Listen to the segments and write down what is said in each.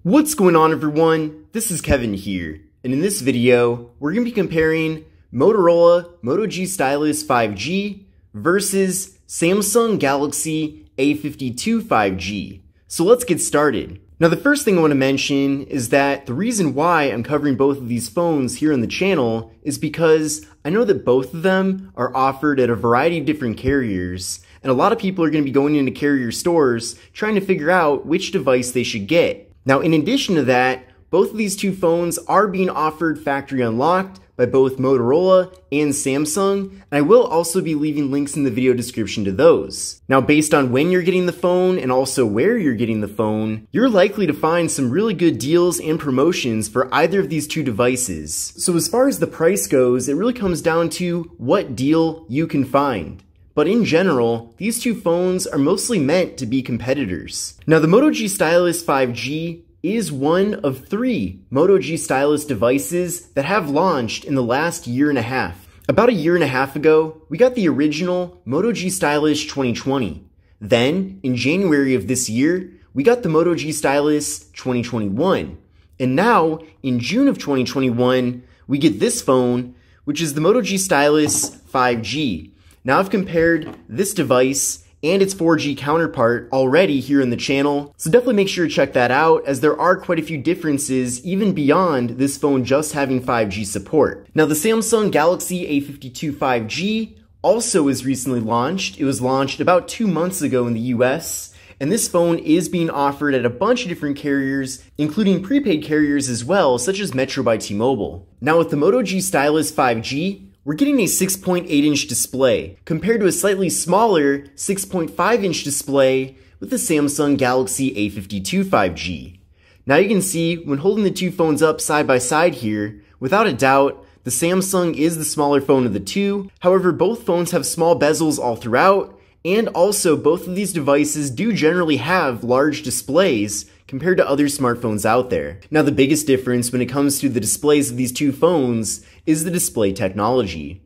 What's going on, everyone? This is Kevin here, and in this video, we're going to be comparing Motorola Moto G Stylus 5G versus Samsung Galaxy A52 5G. So let's get started. Now, the first thing I want to mention is that the reason why I'm covering both of these phones here on the channel is because I know that both of them are offered at a variety of different carriers, and a lot of people are going to be going into carrier stores trying to figure out which device they should get. Now, in addition to that, both of these two phones are being offered factory unlocked by both Motorola and Samsung, and I will also be leaving links in the video description to those. Now, based on when you're getting the phone and also where you're getting the phone, you're likely to find some really good deals and promotions for either of these two devices. So as far as the price goes, it really comes down to what deal you can find. But in general, these two phones are mostly meant to be competitors. Now, the Moto G Stylus 5G is one of 3 Moto G Stylus devices that have launched in the last year and a half. About a year and a half ago, we got the original Moto G Stylus 2020. Then, in January of this year, we got the Moto G Stylus 2021. And now, in June of 2021, we get this phone, which is the Moto G Stylus 5G. Now, I've compared this device and its 4G counterpart already here in the channel, so definitely make sure to check that out, as there are quite a few differences even beyond this phone just having 5G support. Now, the Samsung Galaxy A52 5G also was recently launched. It was launched about 2 months ago in the US, and this phone is being offered at a bunch of different carriers, including prepaid carriers as well, such as Metro by T-Mobile. Now, with the Moto G Stylus 5G, we're getting a 6.8-inch display, compared to a slightly smaller 6.5-inch display with the Samsung Galaxy A52 5G. Now you can see, when holding the two phones up side by side here, without a doubt, the Samsung is the smaller phone of the two. However, both phones have small bezels all throughout, and also both of these devices do generally have large displays compared to other smartphones out there. Now, the biggest difference when it comes to the displays of these two phones is the display technology.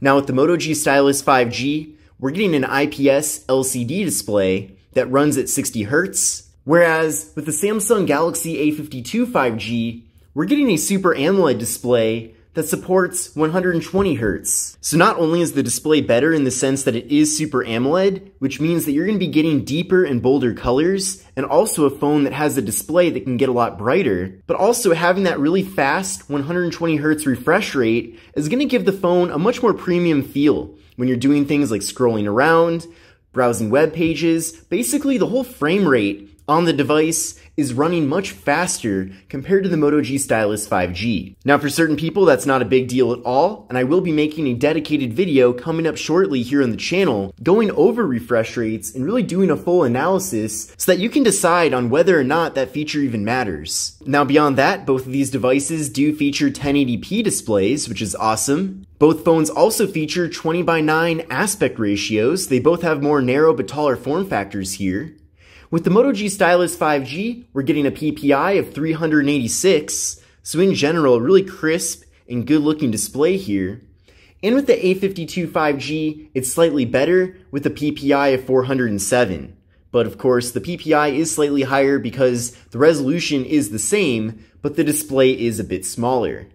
Now, with the Moto G Stylus 5G, we're getting an IPS LCD display that runs at 60 Hz, whereas with the Samsung Galaxy A52 5G, we're getting a Super AMOLED display that supports 120 Hz. So not only is the display better in the sense that it is Super AMOLED, which means that you're going to be getting deeper and bolder colors, and also a phone that has a display that can get a lot brighter, but also having that really fast 120 Hz refresh rate is going to give the phone a much more premium feel when you're doing things like scrolling around, browsing web pages. Basically, the whole frame rate on the device is running much faster compared to the Moto G Stylus 5G. Now, for certain people, that's not a big deal at all, and I will be making a dedicated video coming up shortly here on the channel, going over refresh rates and really doing a full analysis so that you can decide on whether or not that feature even matters. Now, beyond that, both of these devices do feature 1080p displays, which is awesome. Both phones also feature 20:9 aspect ratios. They both have more narrow but taller form factors here. With the Moto G Stylus 5G, we're getting a PPI of 386, so in general, a really crisp and good looking display here. And with the A52 5G, it's slightly better with a PPI of 407. But of course, the PPI is slightly higher because the resolution is the same, but the display is a bit smaller.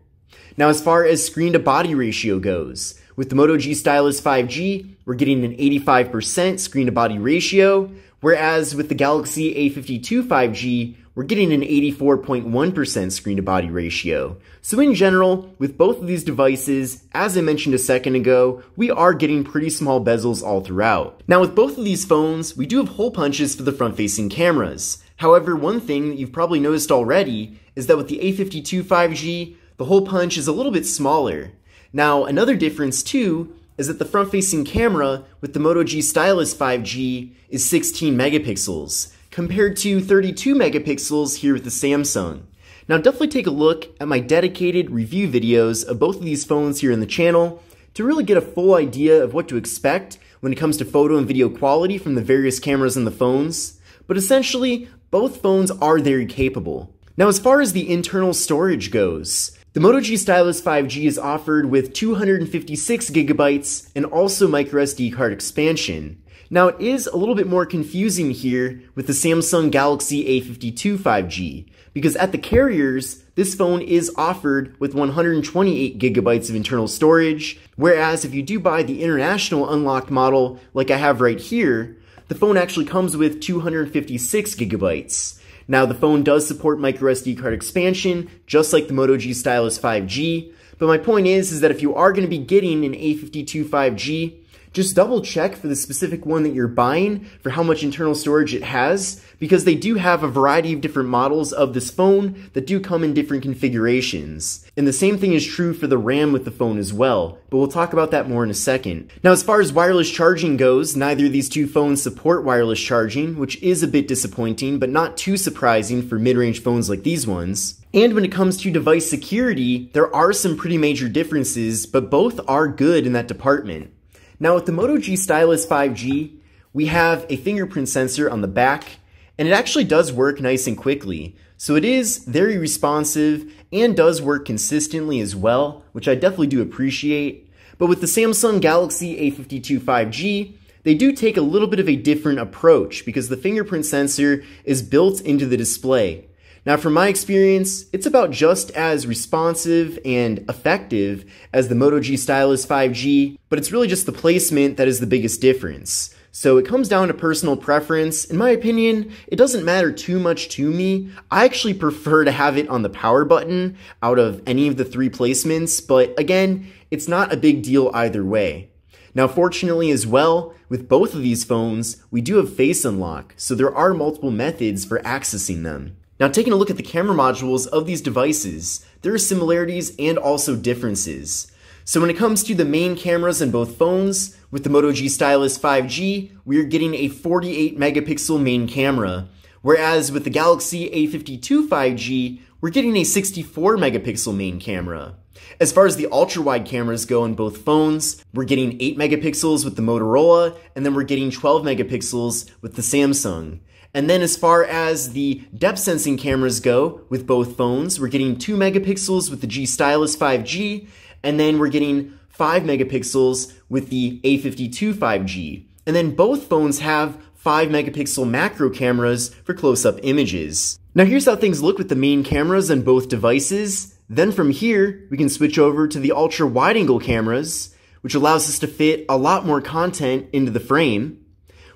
Now, as far as screen to body ratio goes, with the Moto G Stylus 5G, we're getting an 85% screen to body ratio, whereas with the Galaxy A52 5G, we're getting an 84.1% screen to body ratio. So in general, with both of these devices, as I mentioned a second ago, we are getting pretty small bezels all throughout. Now, with both of these phones, we do have hole punches for the front-facing cameras. However, one thing that you've probably noticed already is that with the A52 5G, the hole punch is a little bit smaller. Now, another difference too is that the front-facing camera with the Moto G Stylus 5G is 16 megapixels, compared to 32 megapixels here with the Samsung. Now, definitely take a look at my dedicated review videos of both of these phones here in the channel to really get a full idea of what to expect when it comes to photo and video quality from the various cameras in the phones. But essentially, both phones are very capable. Now, as far as the internal storage goes, the Moto G Stylus 5G is offered with 256 gigabytes and also microSD card expansion. Now it is a little bit more confusing here with the Samsung Galaxy A52 5G, because at the carriers, this phone is offered with 128 gigabytes of internal storage, whereas if you do buy the international unlocked model like I have right here, the phone actually comes with 256 gigabytes. Now the phone does support microSD card expansion, just like the Moto G Stylus 5G, but my point is that if you are going to be getting an A52 5G, just double check for the specific one that you're buying for how much internal storage it has, because they do have a variety of different models of this phone that do come in different configurations. And the same thing is true for the RAM with the phone as well, but we'll talk about that more in a second. Now, as far as wireless charging goes, neither of these two phones support wireless charging, which is a bit disappointing, but not too surprising for mid-range phones like these ones. And when it comes to device security, there are some pretty major differences, but both are good in that department. Now with the Moto G Stylus 5G, we have a fingerprint sensor on the back, and it actually does work nice and quickly. So it is very responsive and does work consistently as well, which I definitely do appreciate. But with the Samsung Galaxy A52 5G, they do take a little bit of a different approach because the fingerprint sensor is built into the display. Now from my experience, it's about just as responsive and effective as the Moto G Stylus 5G, but it's really just the placement that is the biggest difference. So it comes down to personal preference. In my opinion, it doesn't matter too much to me. I actually prefer to have it on the power button out of any of the three placements, but again, it's not a big deal either way. Now fortunately as well, with both of these phones, we do have Face Unlock, so there are multiple methods for accessing them. Now taking a look at the camera modules of these devices, there are similarities and also differences. So when it comes to the main cameras in both phones, with the Moto G Stylus 5G, we are getting a 48 megapixel main camera, whereas with the Galaxy A52 5G, we're getting a 64 megapixel main camera. As far as the ultra-wide cameras go in both phones, we're getting 8 megapixels with the Motorola, and then we're getting 12 megapixels with the Samsung. And then as far as the depth sensing cameras go with both phones, we're getting 2 megapixels with the G Stylus 5G, and then we're getting 5 megapixels with the A52 5G. And then both phones have 5 megapixel macro cameras for close-up images. Now here's how things look with the main cameras on both devices. Then from here, we can switch over to the ultra wide-angle cameras, which allows us to fit a lot more content into the frame.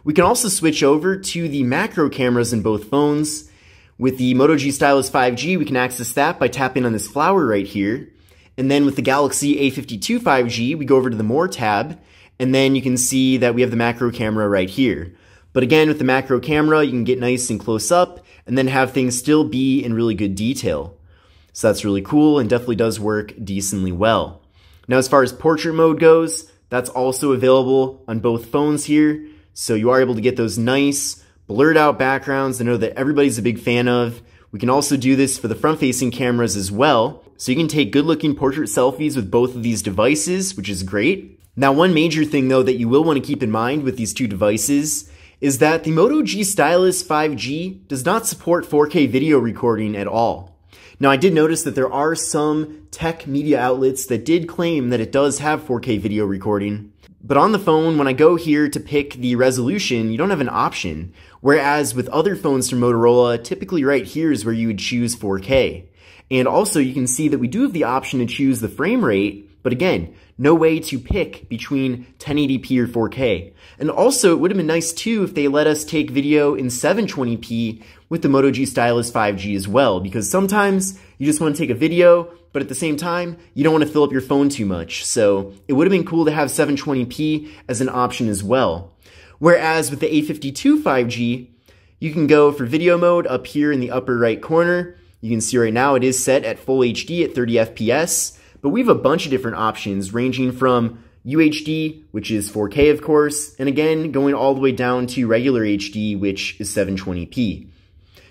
We can also switch over to the macro cameras in both phones. With the Moto G Stylus 5G, we can access that by tapping on this flower right here. And then with the Galaxy A52 5G, we go over to the More tab, and then you can see that we have the macro camera right here. But again, with the macro camera, you can get nice and close up, and then have things still be in really good detail. So that's really cool, and definitely does work decently well. Now as far as portrait mode goes, that's also available on both phones here. So you are able to get those nice, blurred out backgrounds that I know that everybody's a big fan of. We can also do this for the front-facing cameras as well. So you can take good-looking portrait selfies with both of these devices, which is great. Now one major thing though that you will want to keep in mind with these two devices is that the Moto G Stylus 5G does not support 4K video recording at all. Now I did notice that there are some tech media outlets that did claim that it does have 4K video recording. But on the phone, when I go here to pick the resolution, you don't have an option. Whereas with other phones from Motorola, typically right here is where you would choose 4K. And also you can see that we do have the option to choose the frame rate, but again, no way to pick between 1080p or 4K. And also it would have been nice too if they let us take video in 720p with the Moto G Stylus 5G as well, because sometimes you just want to take a video, but at the same time, you don't want to fill up your phone too much. So it would have been cool to have 720p as an option as well. Whereas with the A52 5G, you can go for video mode up here in the upper right corner. You can see right now it is set at full HD at 30 FPS, but we have a bunch of different options ranging from UHD, which is 4K of course, and again, going all the way down to regular HD, which is 720p.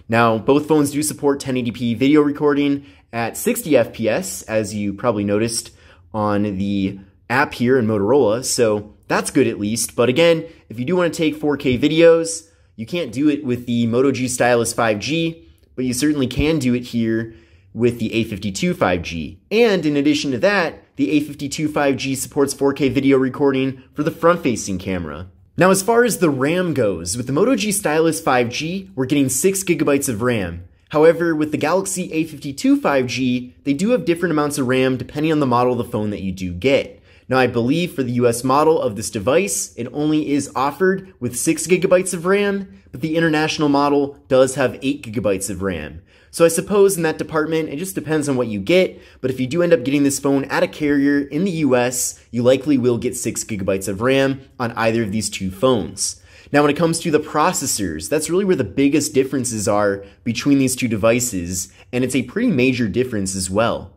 Now, both phones do support 1080p video recording at 60 FPS, as you probably noticed on the app here in Motorola, so that's good at least. But again, if you do want to take 4K videos, you can't do it with the Moto G Stylus 5G, but you certainly can do it here with the A52 5G. And in addition to that, the A52 5G supports 4K video recording for the front-facing camera. Now, as far as the RAM goes, with the Moto G Stylus 5G, we're getting 6 gigabytes of RAM. However, with the Galaxy A52 5G, they do have different amounts of RAM depending on the model of the phone that you do get. Now, I believe for the US model of this device, it only is offered with 6 gigabytes of RAM, but the international model does have 8 gigabytes of RAM. So I suppose in that department, it just depends on what you get, but if you do end up getting this phone at a carrier in the US, you likely will get 6 gigabytes of RAM on either of these two phones. Now, when it comes to the processors, that's really where the biggest differences are between these two devices, and it's a pretty major difference as well.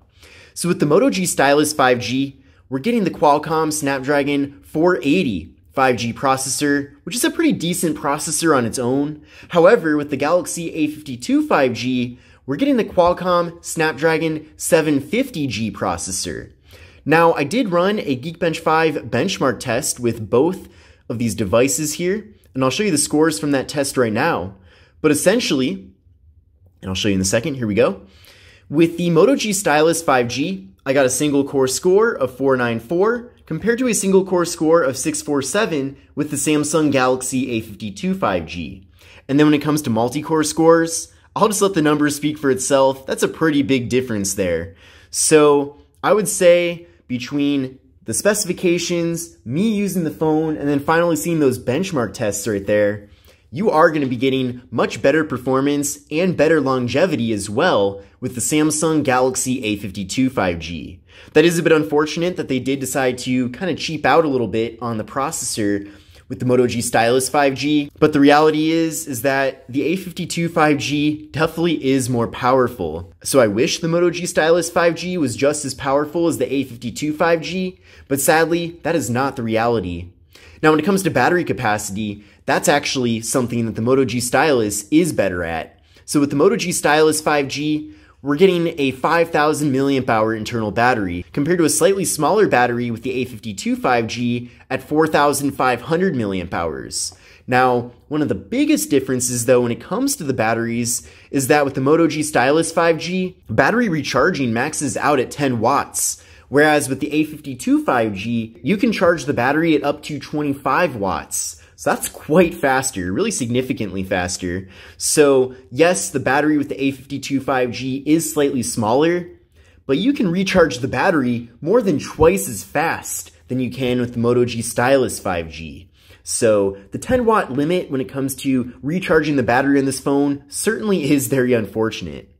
So with the Moto G Stylus 5G, we're getting the Qualcomm Snapdragon 480 5G processor, which is a pretty decent processor on its own. However, with the Galaxy A52 5G, we're getting the Qualcomm Snapdragon 750G processor. Now, I did run a Geekbench 5 benchmark test with both of these devices here, and I'll show you the scores from that test right now. But essentially, and I'll show you in a second, here we go. With the Moto G Stylus 5G, I got a single core score of 494 compared to a single core score of 647 with the Samsung Galaxy A52 5G. And then when it comes to multi-core scores, I'll just let the numbers speak for itself. That's a pretty big difference there. So I would say between the specifications, me using the phone, and then finally seeing those benchmark tests right there, you are going to be getting much better performance and better longevity as well with the Samsung Galaxy A52 5G. That is a bit unfortunate that they did decide to kind of cheap out a little bit on the processor with the Moto G Stylus 5G, but the reality is that the A52 5G definitely is more powerful. So I wish the Moto G Stylus 5G was just as powerful as the A52 5G, but sadly, that is not the reality. Now, when it comes to battery capacity, that's actually something that the Moto G Stylus is better at. So with the Moto G Stylus 5G, we're getting a 5,000 milliamp hour internal battery compared to a slightly smaller battery with the A52 5G at 4,500 milliamp hours. Now, one of the biggest differences though when it comes to the batteries is that with the Moto G Stylus 5G, battery recharging maxes out at 10 watts. Whereas with the A52 5G, you can charge the battery at up to 25 watts. So that's quite faster, really significantly faster. So yes, the battery with the A52 5G is slightly smaller, but you can recharge the battery more than twice as fast than you can with the Moto G Stylus 5G. So the 10 watt limit when it comes to recharging the battery on this phone certainly is very unfortunate.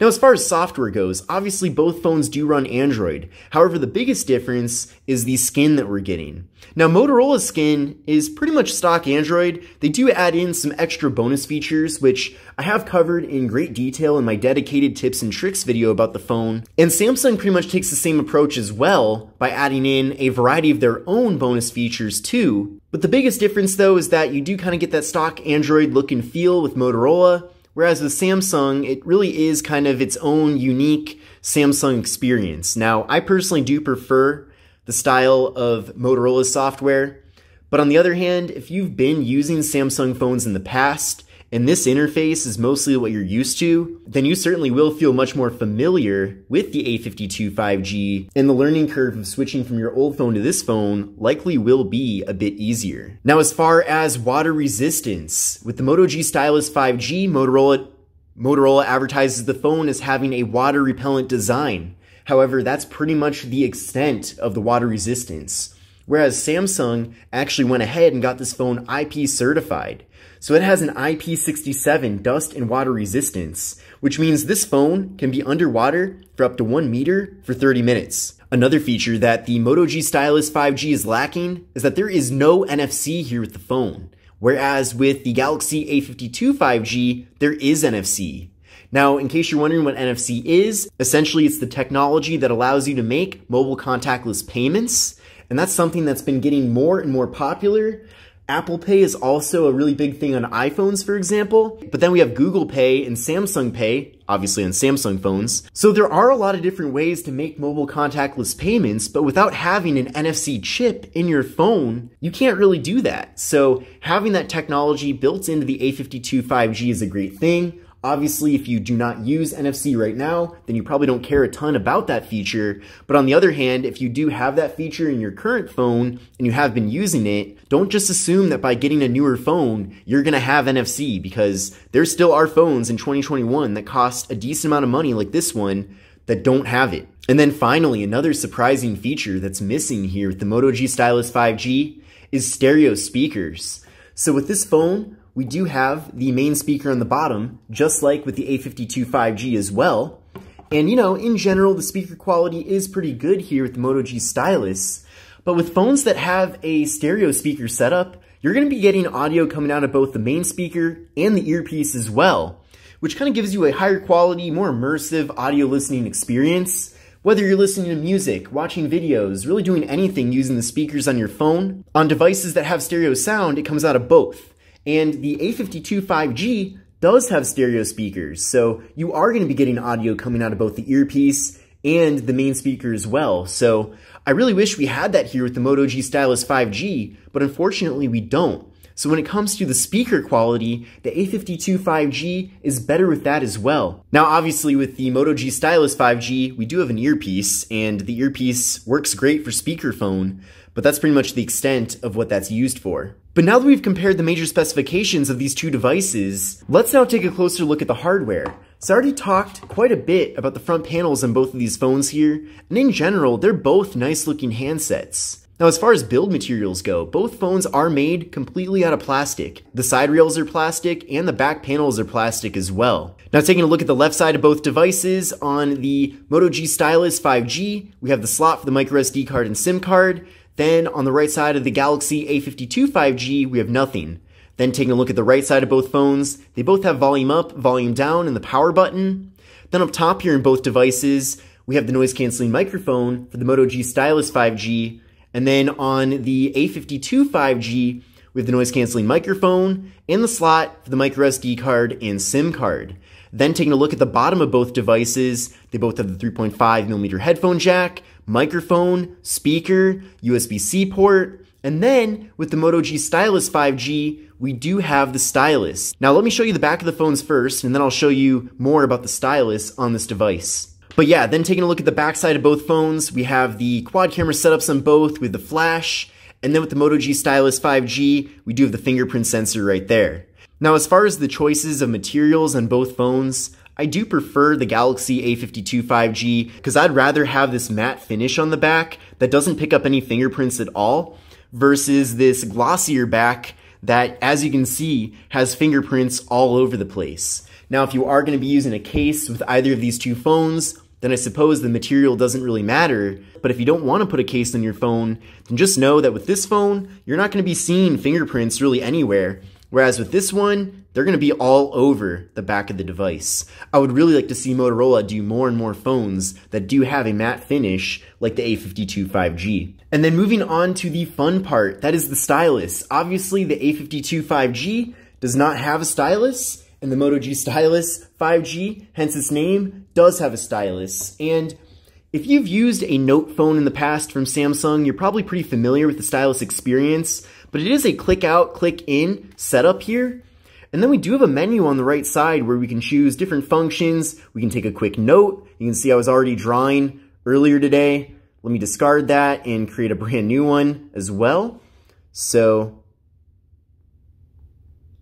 Now, as far as software goes, obviously both phones do run Android. However, the biggest difference is the skin that we're getting. Now, Motorola's skin is pretty much stock Android. They do add in some extra bonus features, which I have covered in great detail in my dedicated tips and tricks video about the phone. And Samsung pretty much takes the same approach as well by adding in a variety of their own bonus features too. But the biggest difference though is that you do kind of get that stock Android look and feel with Motorola. Whereas with Samsung, it really is kind of its own unique Samsung experience. Now, I personally do prefer the style of Motorola's software, but on the other hand, if you've been using Samsung phones in the past, and this interface is mostly what you're used to, then you certainly will feel much more familiar with the A52 5G, and the learning curve of switching from your old phone to this phone likely will be a bit easier. Now, as far as water resistance, with the Moto G Stylus 5G, Motorola advertises the phone as having a water repellent design. However, that's pretty much the extent of the water resistance. Whereas Samsung actually went ahead and got this phone IP certified. So it has an IP67 dust and water resistance, which means this phone can be underwater for up to 1 meter for 30 minutes. Another feature that the Moto G Stylus 5G is lacking is that there is no NFC here with the phone, whereas with the Galaxy A52 5G, there is NFC. Now, in case you're wondering what NFC is, essentially it's the technology that allows you to make mobile contactless payments, and that's something that's been getting more and more popular. Apple Pay is also a really big thing on iPhones, for example, but then we have Google Pay and Samsung Pay, obviously on Samsung phones. So there are a lot of different ways to make mobile contactless payments, but without having an NFC chip in your phone, you can't really do that. So having that technology built into the A52 5G is a great thing. Obviously, if you do not use NFC right now, then you probably don't care a ton about that feature. But on the other hand, if you do have that feature in your current phone and you have been using it, don't just assume that by getting a newer phone, you're going to have NFC, because there still are phones in 2021 that cost a decent amount of money like this one that don't have it. And then finally, another surprising feature that's missing here with the Moto G Stylus 5G is stereo speakers. So with this phone, we do have the main speaker on the bottom, just like with the A52 5G as well. And in general, the speaker quality is pretty good here with the Moto G Stylus. But with phones that have a stereo speaker setup, you're going to be getting audio coming out of both the main speaker and the earpiece as well, which kind of gives you a higher quality, more immersive audio listening experience. Whether you're listening to music, watching videos, really doing anything using the speakers on your phone, on devices that have stereo sound, it comes out of both. And the A52 5G does have stereo speakers, so you are going to be getting audio coming out of both the earpiece and the main speaker as well. So I really wish we had that here with the Moto G Stylus 5G, but unfortunately we don't. So when it comes to the speaker quality, the A52 5G is better with that as well. Now obviously with the Moto G Stylus 5G, we do have an earpiece, and the earpiece works great for speakerphone, but that's pretty much the extent of what that's used for. But now that we've compared the major specifications of these two devices, let's now take a closer look at the hardware. So I already talked quite a bit about the front panels on both of these phones here, and in general, they're both nice looking handsets. Now, as far as build materials go, both phones are made completely out of plastic. The side rails are plastic, and the back panels are plastic as well. Now, taking a look at the left side of both devices, on the Moto G Stylus 5G, we have the slot for the microSD card and SIM card. Then, on the right side of the Galaxy A52 5G, we have nothing. Then, taking a look at the right side of both phones, they both have volume up, volume down, and the power button. Then up top here in both devices, we have the noise-canceling microphone for the Moto G Stylus 5G. And then on the A52 5G, we have the noise-canceling microphone and the slot for the microSD card and SIM card. Then taking a look at the bottom of both devices, they both have the 3.5mm headphone jack, microphone, speaker, USB-C port, and then with the Moto G Stylus 5G, we do have the stylus. Now let me show you the back of the phones first, and then I'll show you more about the stylus on this device. But yeah, then taking a look at the backside of both phones, we have the quad camera setups on both with the flash, and then with the Moto G Stylus 5G, we do have the fingerprint sensor right there. Now as far as the choices of materials on both phones, I do prefer the Galaxy A52 5G because I'd rather have this matte finish on the back that doesn't pick up any fingerprints at all versus this glossier back that, as you can see, has fingerprints all over the place. Now if you are going to be using a case with either of these two phones, then I suppose the material doesn't really matter. But if you don't want to put a case on your phone, then just know that with this phone, you're not going to be seeing fingerprints really anywhere. Whereas with this one, they're going to be all over the back of the device. I would really like to see Motorola do more and more phones that do have a matte finish like the A52 5G. And then moving on to the fun part, that is the stylus. Obviously the A52 5G does not have a stylus, and the Moto G Stylus 5G, hence its name, does have a stylus. And if you've used a Note phone in the past from Samsung, you're probably pretty familiar with the stylus experience, but it is a click out, click in setup here. And then we do have a menu on the right side where we can choose different functions. We can take a quick note. You can see I was already drawing earlier today. Let me discard that and create a brand new one as well. So,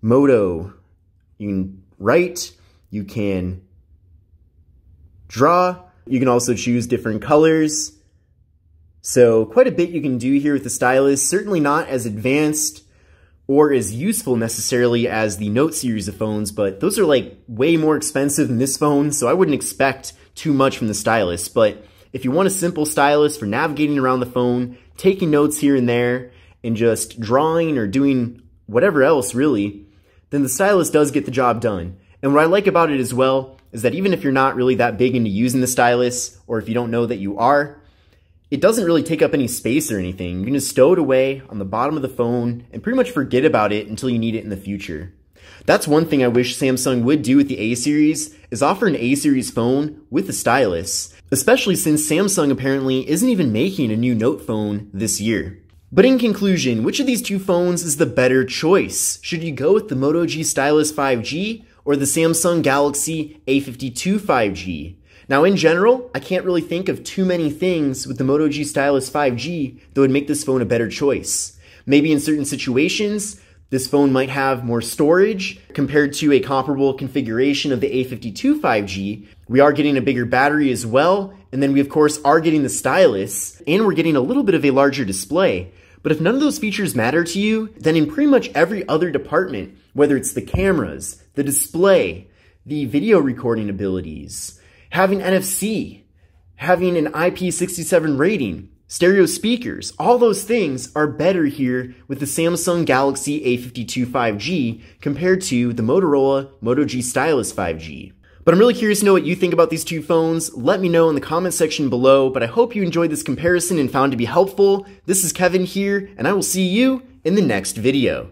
Moto. You can write, you can draw, you can also choose different colors. So quite a bit you can do here with the stylus, certainly not as advanced or as useful necessarily as the Note series of phones, but those are like way more expensive than this phone, so I wouldn't expect too much from the stylus. But if you want a simple stylus for navigating around the phone, taking notes here and there, and just drawing or doing whatever else really, then the stylus does get the job done. And what I like about it as well is that even if you're not really that big into using the stylus, or if you don't know that you are, it doesn't really take up any space or anything. You can just stow it away on the bottom of the phone and pretty much forget about it until you need it in the future. That's one thing I wish Samsung would do with the A series, is offer an A series phone with a stylus, especially since Samsung apparently isn't even making a new Note phone this year. But in conclusion, which of these two phones is the better choice? Should you go with the Moto G Stylus 5G or the Samsung Galaxy A52 5G. Now in general, I can't really think of too many things with the Moto G Stylus 5G that would make this phone a better choice. Maybe in certain situations, this phone might have more storage compared to a comparable configuration of the A52 5G. We are getting a bigger battery as well, and then we of course are getting the stylus, and we're getting a little bit of a larger display. But if none of those features matter to you, then in pretty much every other department, whether it's the cameras, the display, the video recording abilities, having NFC, having an IP67 rating, stereo speakers, all those things are better here with the Samsung Galaxy A52 5G compared to the Motorola Moto G Stylus 5G. But I'm really curious to know what you think about these two phones. Let me know in the comment section below, but I hope you enjoyed this comparison and found it to be helpful. This is Kevin here, and I will see you in the next video.